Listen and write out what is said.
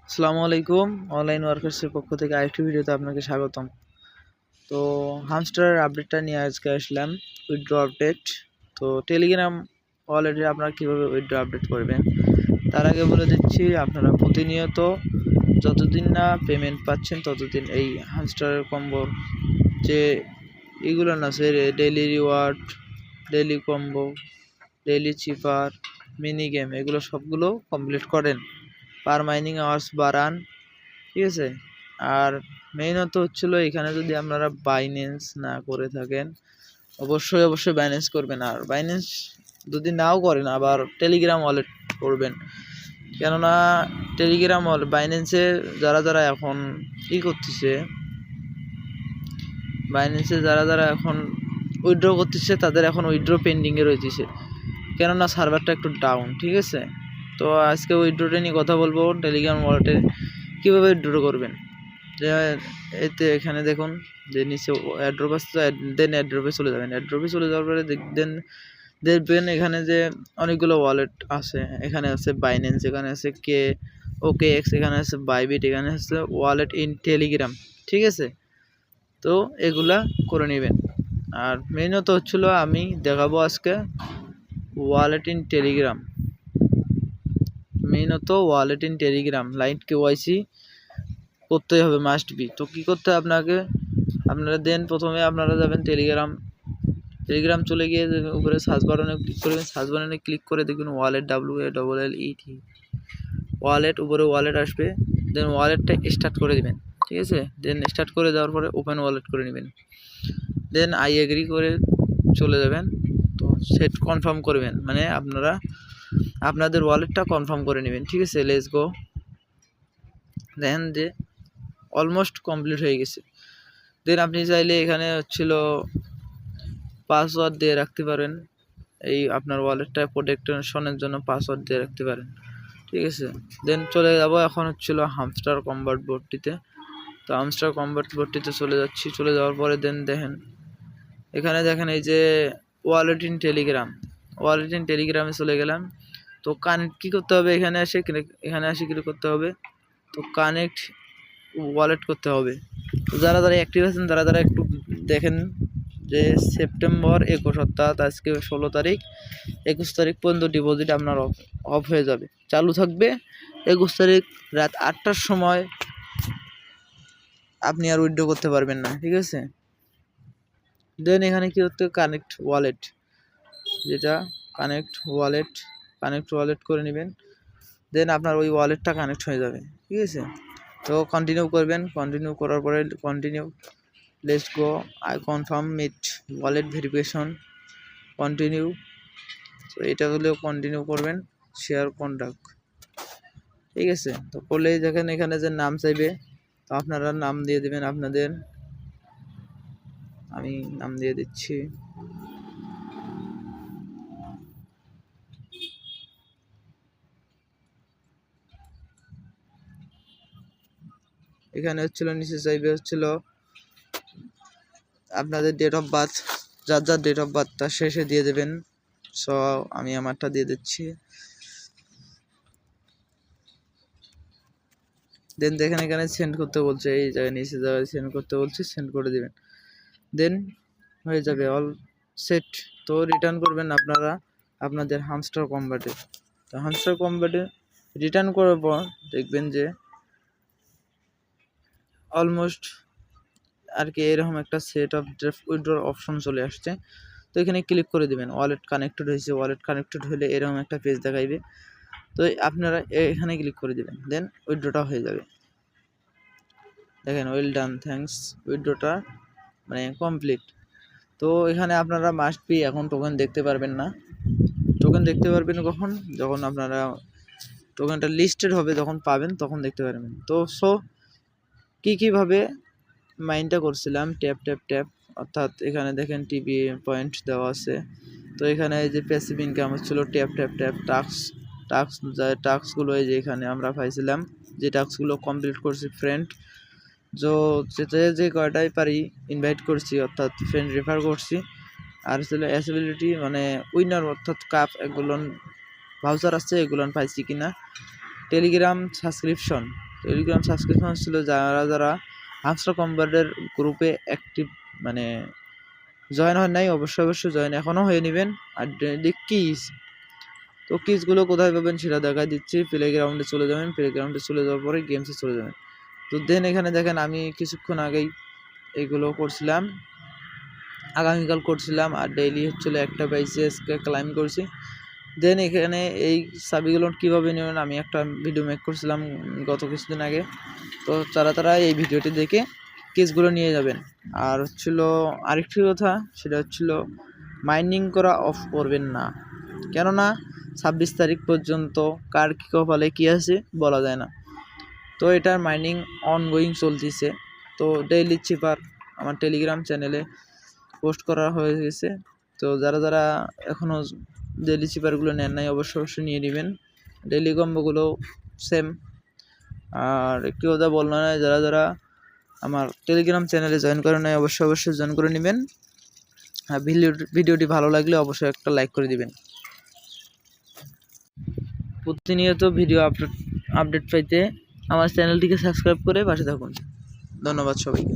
আসসালামু আলাইকুম। অনলাইন ওয়ার্কার্সের পক্ষ থেকে আরেকটি ভিডিওতে আপনাকে স্বাগতম। তো হামস্টারের আপডেটটা নিয়ে আজকে আসলাম, উইথড্র আপডেট। তো টেলিগ্রাম ওয়ালেটে আপনারা কীভাবে উইথড্র আপডেট করবেন তার আগে বলে দিচ্ছি, আপনারা প্রতিনিয়ত যতদিন না পেমেন্ট পাচ্ছেন ততদিন এই হামস্টারের কম্বোর যে এগুলো আছে, daily reward, daily combo, daily চিপার, মিনি গেম, এগুলো সবগুলো কমপ্লিট করেন। পার মাইনিং আওয়ার্স বাড়ান, ঠিক আছে। আর মেইনত হচ্ছিলো এখানে যদি আপনারা বাইন্যান্স না করে থাকেন অবশ্যই বাইন্যান্স করবেন। আর বাইন্যান্স যদি নাও করেন আবার টেলিগ্রাম ওয়ালেট করবেন, কেননা টেলিগ্রাম ওয়ালেট বাইন্যান্সে যারা এখন করতেছে, বাইন্যান্সে যারা এখন উইথড্র করতেছে তাদের এখন উইথড্র পেন্ডিংয়ে রয়েছে, কেননা সার্ভারটা একটু ডাউন, ঠিক আছে। তো আজকে উইথড্রটা নিয়ে কথা বলবো, টেলিগ্রাম ওয়ালেটে কীভাবে উইথড্র করবেন। যে এতে এখানে দেখুন যে নিচে অ্যাড্রপ আসছে, দেন অ্যাড্রপে চলে যাবেন। অ্যাড্রপে চলে যাওয়ার পরে দেখবেন এখানে যে অনেকগুলো ওয়ালেট আছে। এখানে আছে বাইন্যান্স, এখানে আছে OKX, এখানে আছে বাইবিট, এখানে আছে ওয়ালেট ইন টেলিগ্রাম, ঠিক আছে। তো এগুলা করে নেবেন। আর মেইনত হচ্ছিলো আমি দেখাবো আজকে ওয়ালেট ইন টেলিগ্রাম, মেইনত wallet in Telegram light KYC করতে হবে, মাস্ট বি। তো কী করতে হবে আপনারা প্রথমে আপনারা যাবেন টেলিগ্রাম চলে গিয়ে উপরে সার্চ বাটনে ক্লিক করবেন। সার্চ বাটনে ক্লিক করে দেখবেন ওয়ালেট, WALLET, ওয়ালেট, উপরে ওয়ালেট আসবে। দেন ওয়ালেটটা স্টার্ট করে দিবেন, ঠিক আছে। দেন স্টার্ট করে দেওয়ার পরে ওপেন ওয়ালেট করে নেবেন। দেন আই এগ্রি করে চলে যাবেন। তো সেট কনফার্ম করবেন, মানে আপনাদের ওয়ালেটটা কনফার্ম করে নেবেন, ঠিক আছে। Let's go. দেখেন যে অলমোস্ট কমপ্লিট হয়ে গেছে। দেন আপনি চাইলে এখানে পাসওয়ার্ড দিয়ে রাখতে পারেন, এই আপনার ওয়ালেটটা প্রোটেকশনের জন্য পাসওয়ার্ড দিয়ে রাখতে পারেন, ঠিক আছে। দেন চলে যাব এখন হামস্টার কনভার্ট বোর্ডটিতে। তো হামস্টার কনভার্ট বোর্ডটিতে চলে যাচ্ছি। চলে যাওয়ার পরে এখানে দেখেন এই যে ওয়ালেট ইন টেলিগ্রামে চলে গেলাম। তো কানেক্ট কী করতে হবে, এখানে এসে ক্লিক করতে হবে। তো কানেক্ট ওয়ালেট করতে হবে। তো যারা অ্যাক্টিভ আছেন তারা একটু দেখেন যে সেপ্টেম্বর 21, অর্থাৎ আজকে 16 তারিখ, 21 তারিখ পর্যন্ত ডিপোজিট আপনার অফ হয়ে যাবে, চালু থাকবে। 21 তারিখ রাত 8টার সময় আপনি আর উইথড্র করতে পারবেন না, ঠিক আছে। দেন এখানে কি হচ্ছে, কানেক্ট ওয়ালেট করে নেবেন। দেন আপনার ওই ওয়ালেটটা কানেক্ট হয়ে যাবে, ঠিক আছে। তো কন্টিনিউ করবেন। কন্টিনিউ করার পরে let's go, I confirm meet wallet verification, continue. তো এটা হলেও কন্টিনিউ করবেন, শেয়ার কন্ট্যাক্ট, ঠিক আছে। তো করলেই দেখেন এখানে যে নাম চাইবে, তো আপনারা নাম দিয়ে দেবেন আপনাদের। আমি নাম দিয়ে দিচ্ছি। এখানে নিচে চাইবে আপনাদের ডেট অফ বার্থ, যার ডেট অফ বার্থটা শেষে দিয়ে দেবেন। সো আমি আমারটা দিয়ে দিচ্ছি। দেন দেখেন এখানে সেন্ড করতে বলছে, এই জায়গায় নিচে জায়গায় সেন্ড করতে বলছে, সেন্ড করে দেবেন। দেন হয়ে যাবে অল সেট। তো রিটার্ন করবেন আপনারা আপনাদের হামস্টার কম্বাটে। তো হামস্টার কম্বাটে রিটার্ন করার পর দেখবেন যে অলমোস্ট আর কি এরকম একটা সেট অফ উইথড্র অপশন চলে আসছে। তো এখানে ক্লিক করে দেবেন। ওয়ালেট কানেক্টেড হয়েছে, ওয়ালেট কানেক্টেড হলে এরকম একটা পেজ দেখাইবে। তো আপনারা এখানে ক্লিক করে দেবেন, দেন উইথড্রটা হয়ে যাবে। দেখেন ওয়েল ডান, থ্যাঙ্কস, উইথড্রটা মানে কমপ্লিট। তো এখানে আপনারা মাস্ট বি এখন টোকেন দেখতে পারবেন না। টোকেন দেখতে পারবেন কখন, যখন আপনারা টোকেনটা লিস্টেড হবে, যখন পাবেন তখন দেখতে পারবেন। তো কীভাবে মাইনটা করছিলাম, ট্যাপ, অর্থাৎ এখানে দেখেন টিভি পয়েন্ট দেওয়া আছে। তো এখানে এই যে প্যাসিভ ইনকাম হচ্ছিল ট্যাপ, টাস্কগুলো এই যে এখানে আমরা পাইছিলাম, যে টাস্কগুলো কমপ্লিট করছি ফ্রেন্ড, যে কয়টাই পারি ইনভাইট করছি, অর্থাৎ ফ্রেন্ড রেফার করছি। আর অ্যাসিবিলিটি মানে উইনার, অর্থাৎ কাপ, এগুলো ভাউচার আসছে, এগুলো পাইছি কিনা। টেলিগ্রাম সাবস্ক্রিপশন, টেলিগ্রাম সাবস্ক্রিপশন ছিল যারা যারা হামস্টার কম্বাটের গ্রুপে অ্যাক্টিভ মানে জয়েন হয় নাই, অবশ্যই জয়েন এখনও হয়ে নেবেন। আর কিজ, তো কিজগুলো কোথায় পাবেন সেটা দেখা দিচ্ছি। প্লেগ্রাউন্ডে চলে যাবেন, প্লেগ্রাউন্ডে চলে যাওয়ার পরে গেমসে চলে যাবেন। তো দেন এখানে দেখেন আমি কিছুক্ষণ আগেই এইগুলো করছিলাম, আগামীকাল করছিলাম, আর ডেইলি হচ্ছিলো একটা পাইছি, আজকে ক্লাইম করছি। দেন এখানে এই চাবিগুলো কীভাবে নেবেন আমি একটা ভিডিও মেক করছিলাম গত কিছুদিন আগে, তো তারা এই ভিডিওটি দেখে কেসগুলো নিয়ে যাবেন। আর হচ্ছিলো আরেকটি কথা, সেটা হচ্ছিলো মাইনিং করা অফ করবেন না, কেননা 26 তারিখ পর্যন্ত কার কী কপালে কী আছে বলা যায় না। তো এটার মাইনিং অনগোয়িং চলতেছে। তো ডেইলি চিপার আমার টেলিগ্রাম চ্যানেলে পোস্ট করা হয়ে গেছে। তো যারা এখনও ডেইলি চিপারগুলো নেন নাই অবশ্যই নিয়ে নেবেন। Daily কম্বোগুলো same. আর একটি কথা বললাম না, যারা আমার টেলিগ্রাম চ্যানেলে জয়েন করে নাই অবশ্যই জয়েন করে নেবেন। আর ভিডিওটি ভালো লাগলে অবশ্যই একটা লাইক করে দিবেন। প্রতিনিয়ত ভিডিও আপডেট পাইতে আমার চ্যানেলটিকে সাবস্ক্রাইব করে পাশে থাকুন। ধন্যবাদ সবাইকে।